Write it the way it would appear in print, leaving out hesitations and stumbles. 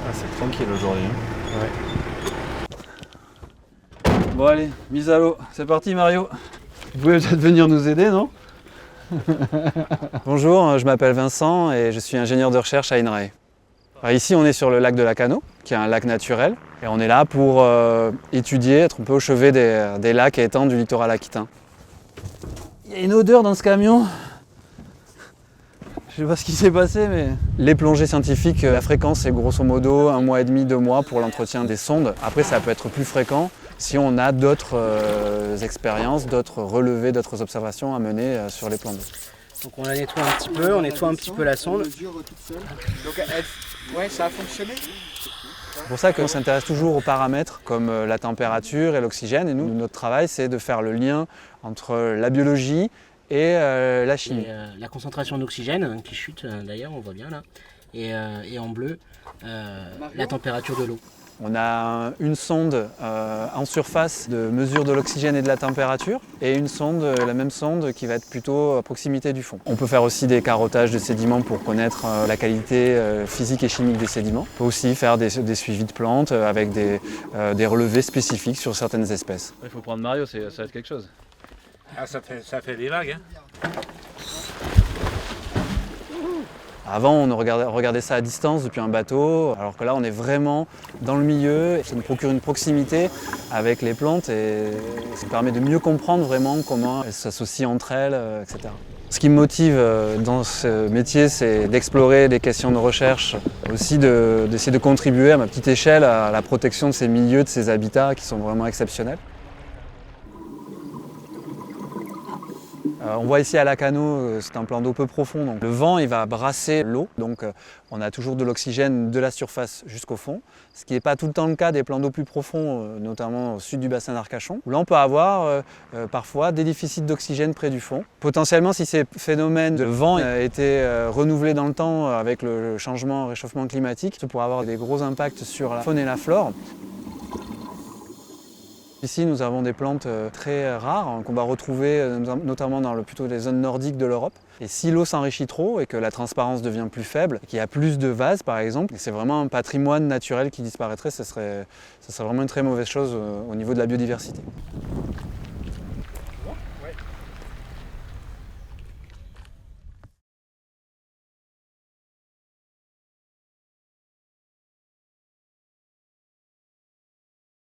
Ah, c'est tranquille aujourd'hui. Bon allez, mise à l'eau. C'est parti Mario. Vous pouvez peut-être venir nous aider, non? Bonjour, je m'appelle Vincent et je suis ingénieur de recherche à INRAE. Alors ici on est sur le lac de Lacano, qui est un lac naturel. Et on est là pour étudier, être un peu au chevet des lacs et étangs du littoral aquitain. Il y a une odeur dans ce camion. Je sais pas ce qui s'est passé, mais... Les plongées scientifiques, la fréquence c'est grosso modo 1 mois et demi, 2 mois pour l'entretien des sondes. Après ça peut être plus fréquent si on a d'autres expériences, d'autres relevés, d'autres observations à mener sur les plans d'eau. Donc on la nettoie un petit peu, on nettoie un petit peu la sonde. Donc ouais, ça a fonctionné. C'est pour ça qu'on s'intéresse toujours aux paramètres comme la température et l'oxygène. Et nous, notre travail, c'est de faire le lien entre la biologie et la chimie. Et, la concentration d'oxygène qui chute d'ailleurs, on voit bien là. Et en bleu, la température de l'eau. On a une sonde en surface de mesure de l'oxygène et de la température et une sonde, la même sonde qui va être plutôt à proximité du fond. On peut faire aussi des carottages de sédiments pour connaître la qualité physique et chimique des sédiments. On peut aussi faire des suivis de plantes avec des relevés spécifiques sur certaines espèces. Il faut prendre Mario, ça va être quelque chose. Ah, ça fait des vagues, hein. Avant, on regardait ça à distance depuis un bateau, alors que là, on est vraiment dans le milieu. Ça nous procure une proximité avec les plantes et ça permet de mieux comprendre vraiment comment elles s'associent entre elles, etc. Ce qui me motive dans ce métier, c'est d'explorer des questions de recherche, aussi d'essayer de contribuer à ma petite échelle à la protection de ces milieux, de ces habitats qui sont vraiment exceptionnels. On voit ici à Lacano, c'est un plan d'eau peu profond, donc le vent il va brasser l'eau, donc on a toujours de l'oxygène de la surface jusqu'au fond, ce qui n'est pas tout le temps le cas des plans d'eau plus profonds, notamment au sud du bassin d'Arcachon, où là on peut avoir parfois des déficits d'oxygène près du fond. Potentiellement, si ces phénomènes de vent étaient renouvelés dans le temps avec le changement, réchauffement climatique, ça pourrait avoir des gros impacts sur la faune et la flore. Ici, nous avons des plantes très rares qu'on va retrouver notamment dans plutôt les zones nordiques de l'Europe. Et si l'eau s'enrichit trop et que la transparence devient plus faible, qu'il y a plus de vases par exemple, c'est vraiment un patrimoine naturel qui disparaîtrait, ça serait vraiment une très mauvaise chose au niveau de la biodiversité.